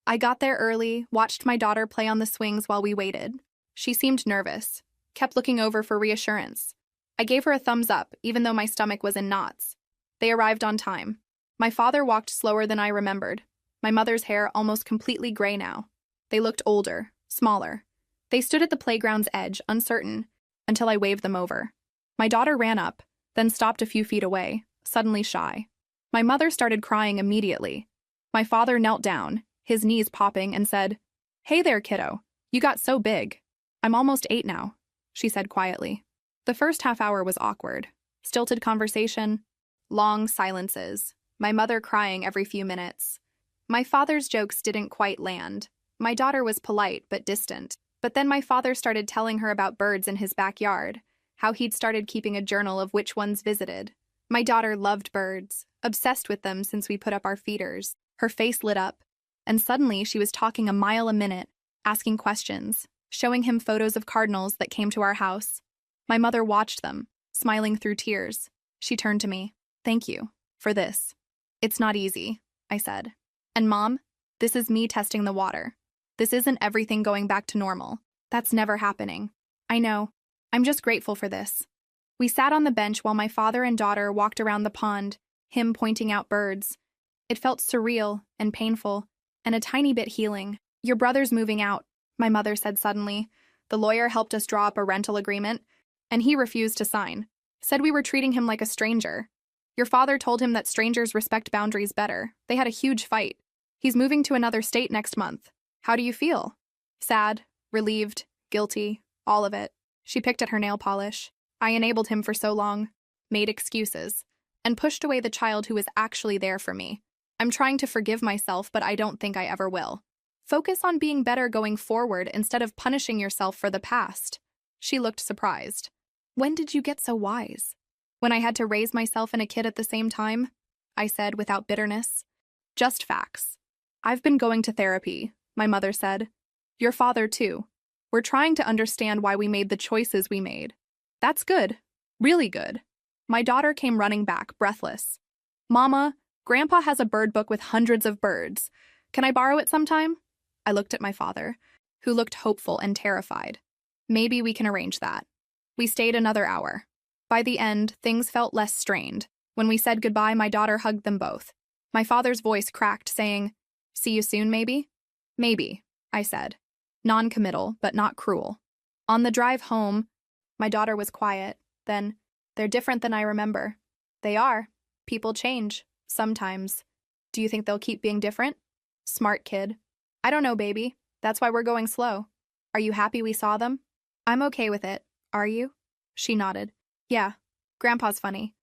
I got there early, watched my daughter play on the swings while we waited. She seemed nervous, kept looking over for reassurance. I gave her a thumbs up, even though my stomach was in knots. They arrived on time. My father walked slower than I remembered. My mother's hair almost completely gray now. They looked older, smaller. They stood at the playground's edge, uncertain, until I waved them over. My daughter ran up, then stopped a few feet away, suddenly shy. My mother started crying immediately. My father knelt down, his knees popping, and said, "Hey there, kiddo. You got so big." "I'm almost 8 now," she said quietly. The first half hour was awkward. Stilted conversation, long silences, my mother crying every few minutes. My father's jokes didn't quite land. My daughter was polite but distant. But then my father started telling her about birds in his backyard, how he'd started keeping a journal of which ones visited. My daughter loved birds, obsessed with them since we put up our feeders. Her face lit up, and suddenly she was talking a mile a minute, asking questions, showing him photos of cardinals that came to our house. My mother watched them, smiling through tears. She turned to me. "Thank you for this. It's not easy," I said. "And Mom, this is me testing the water. This isn't everything going back to normal. That's never happening. I know. I'm just grateful for this." We sat on the bench while my father and daughter walked around the pond, him pointing out birds. It felt surreal and painful, and a tiny bit healing. "Your brother's moving out," my mother said suddenly. "The lawyer helped us draw up a rental agreement, and he refused to sign. Said we were treating him like a stranger. Your father told him that strangers respect boundaries better. They had a huge fight. He's moving to another state next month. How do you feel?" Sad, relieved, guilty, all of it. She picked at her nail polish. I enabled him for so long, made excuses, and pushed away the child who was actually there for me. I'm trying to forgive myself, but I don't think I ever will. Focus on being better going forward instead of punishing yourself for the past. She looked surprised. "When did you get so wise?" "When I had to raise myself and a kid at the same time," I said without bitterness. "Just facts. I've been going to therapy," my mother said. "Your father, too. We're trying to understand why we made the choices we made." "That's good. Really good." My daughter came running back, breathless. "Mama, Grandpa has a bird book with hundreds of birds. Can I borrow it sometime?" I looked at my father, who looked hopeful and terrified. "Maybe we can arrange that." We stayed another hour. By the end, things felt less strained. When we said goodbye, my daughter hugged them both. My father's voice cracked, saying, "See you soon, maybe?" "Maybe," I said. Non-committal, but not cruel. On the drive home, my daughter was quiet. Then, "They're different than I remember." "They are. People change. Sometimes." "Do you think they'll keep being different?" "Smart kid." "I don't know, baby. That's why we're going slow." "Are you happy we saw them?" "I'm okay with it. Are you?" She nodded. "Yeah. Grandpa's funny."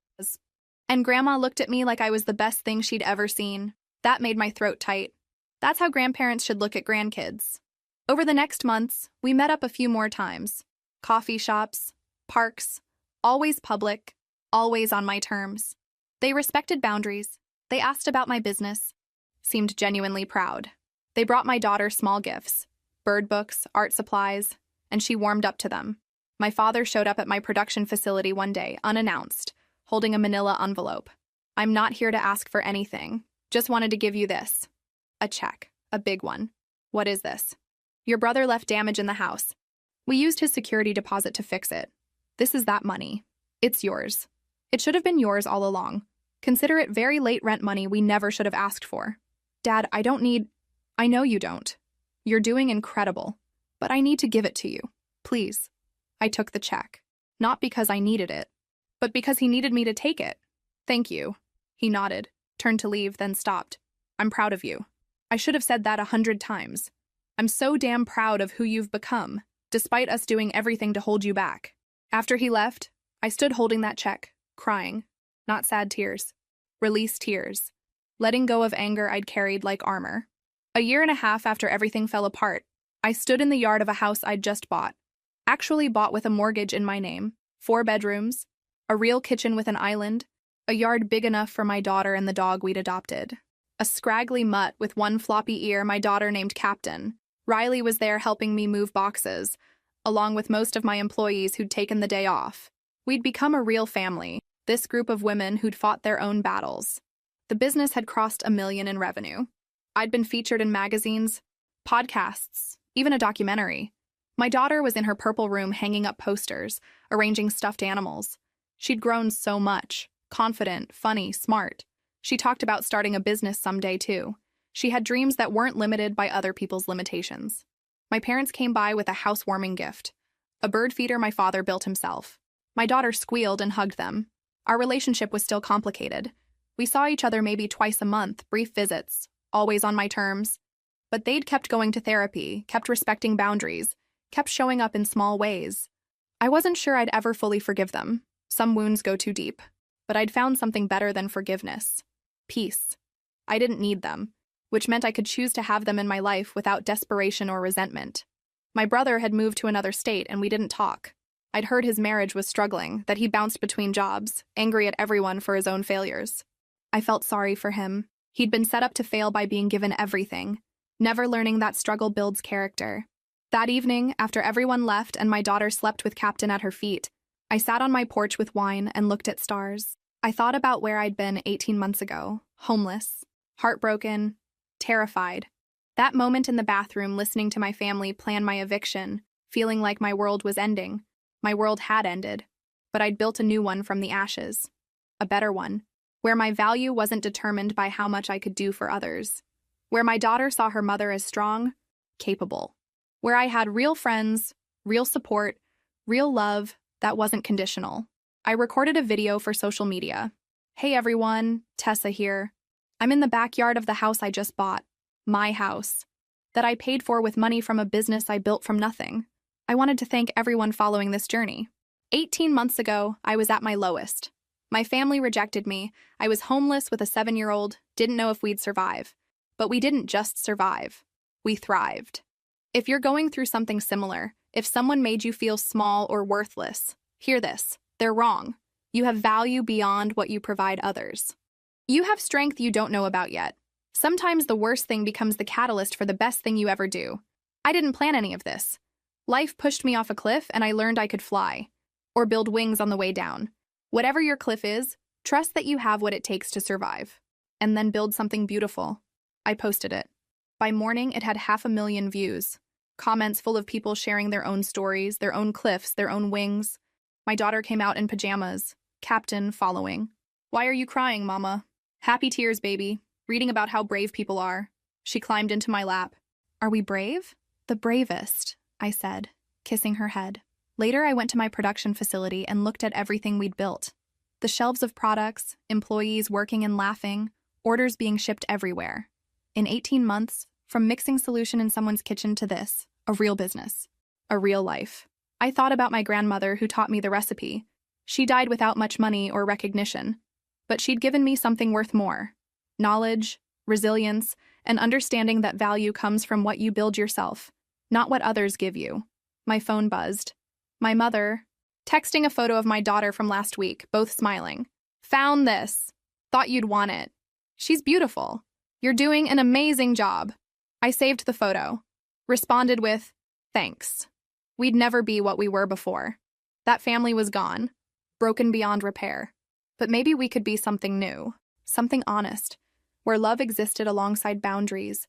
And Grandma looked at me like I was the best thing she'd ever seen. That made my throat tight. That's how grandparents should look at grandkids. Over the next months, we met up a few more times. Coffee shops, parks, always public, always on my terms. They respected boundaries. They asked about my business, seemed genuinely proud. They brought my daughter small gifts, bird books, art supplies, and she warmed up to them. My father showed up at my production facility one day, unannounced, holding a manila envelope. "I'm not here to ask for anything. Just wanted to give you this." A check, a big one. "What is this?" "Your brother left damage in the house. We used his security deposit to fix it. This is that money. It's yours. It should have been yours all along. Consider it very late rent money we never should have asked for." "Dad, I don't need—" "I know you don't. You're doing incredible. But I need to give it to you. Please." I took the check. Not because I needed it, but because he needed me to take it. "Thank you." He nodded, turned to leave, then stopped. "I'm proud of you. I should have said that 100 times. I'm so damn proud of who you've become, despite us doing everything to hold you back." After he left, I stood holding that check, crying. Not sad tears. Released tears. Letting go of anger I'd carried like armor. A year and a half after everything fell apart, I stood in the yard of a house I'd just bought. Actually bought with a mortgage in my name, 4 bedrooms, a real kitchen with an island, a yard big enough for my daughter and the dog we'd adopted. A scraggly mutt with one floppy ear my daughter named Captain. Riley was there helping me move boxes, along with most of my employees who'd taken the day off. We'd become a real family, this group of women who'd fought their own battles. The business had crossed $1 million in revenue. I'd been featured in magazines, podcasts, even a documentary. My daughter was in her purple room hanging up posters, arranging stuffed animals. She'd grown so much. Confident, funny, smart. She talked about starting a business someday, too. She had dreams that weren't limited by other people's limitations. My parents came by with a housewarming gift. A bird feeder my father built himself. My daughter squealed and hugged them. Our relationship was still complicated. We saw each other maybe twice a month, brief visits, always on my terms. But they'd kept going to therapy, kept respecting boundaries, kept showing up in small ways. I wasn't sure I'd ever fully forgive them. Some wounds go too deep. But I'd found something better than forgiveness. Peace. I didn't need them, which meant I could choose to have them in my life without desperation or resentment. My brother had moved to another state and we didn't talk. I'd heard his marriage was struggling, that he bounced between jobs, angry at everyone for his own failures. I felt sorry for him. He'd been set up to fail by being given everything, never learning that struggle builds character. That evening, after everyone left and my daughter slept with Captain at her feet, I sat on my porch with wine and looked at stars. I thought about where I'd been 18 months ago, homeless, heartbroken, terrified. That moment in the bathroom listening to my family plan my eviction, feeling like my world was ending. My world had ended, but I'd built a new one from the ashes. A better one, where my value wasn't determined by how much I could do for others. Where my daughter saw her mother as strong, capable. Where I had real friends, real support, real love that wasn't conditional. I recorded a video for social media. Hey everyone, Tessa here. I'm in the backyard of the house I just bought. My house. That I paid for with money from a business I built from nothing. I wanted to thank everyone following this journey. 18 months ago, I was at my lowest. My family rejected me. I was homeless with a 7-year-old, didn't know if we'd survive. But we didn't just survive. We thrived. If you're going through something similar, if someone made you feel small or worthless, hear this. They're wrong. You have value beyond what you provide others. You have strength you don't know about yet. Sometimes the worst thing becomes the catalyst for the best thing you ever do. I didn't plan any of this. Life pushed me off a cliff and I learned I could fly. Or build wings on the way down. Whatever your cliff is, trust that you have what it takes to survive. And then build something beautiful. I posted it. By morning, it had 500,000 views. Comments full of people sharing their own stories, their own cliffs, their own wings. My daughter came out in pajamas. Captain following. Why are you crying, Mama? Happy tears, baby. Reading about how brave people are. She climbed into my lap. Are we brave? The bravest, I said, kissing her head. Later, I went to my production facility and looked at everything we'd built. The shelves of products, employees working and laughing, orders being shipped everywhere. In 18 months, from mixing solution in someone's kitchen to this, a real business. A real life. I thought about my grandmother who taught me the recipe. She died without much money or recognition, but she'd given me something worth more. Knowledge, resilience, and understanding that value comes from what you build yourself, not what others give you. My phone buzzed. My mother, texting a photo of my daughter from last week, both smiling. Found this. Thought you'd want it. She's beautiful. You're doing an amazing job. I saved the photo. Responded with, thanks. We'd never be what we were before. That family was gone, broken beyond repair. But maybe we could be something new, something honest, where love existed alongside boundaries,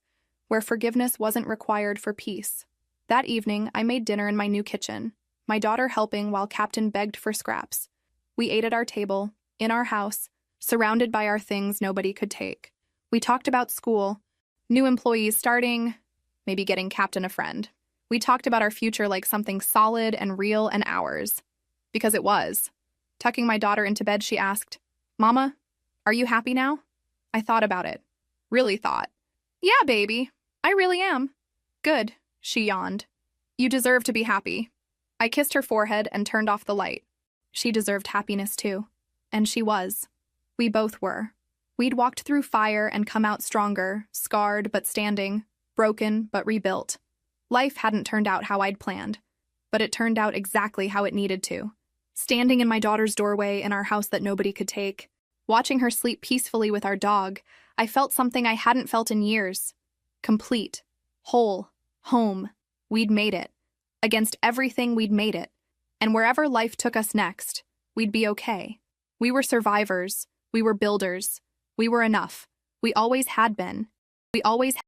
where forgiveness wasn't required for peace. That evening, I made dinner in my new kitchen, my daughter helping while Captain begged for scraps. We ate at our table, in our house, surrounded by our things nobody could take. We talked about school, new employees starting, maybe getting Captain a friend. We talked about our future like something solid and real and ours. Because it was. Tucking my daughter into bed, she asked, Mama, are you happy now? I thought about it. Really thought. Yeah, baby, I really am. Good, she yawned. You deserve to be happy. I kissed her forehead and turned off the light. She deserved happiness too. And she was. We both were. We'd walked through fire and come out stronger, scarred but standing, broken but rebuilt. Life hadn't turned out how I'd planned, but it turned out exactly how it needed to. Standing in my daughter's doorway in our house that nobody could take, watching her sleep peacefully with our dog, I felt something I hadn't felt in years. Complete. Whole. Home. We'd made it. Against everything, we'd made it. And wherever life took us next, we'd be okay. We were survivors. We were builders. We were enough. We always had been. We always had.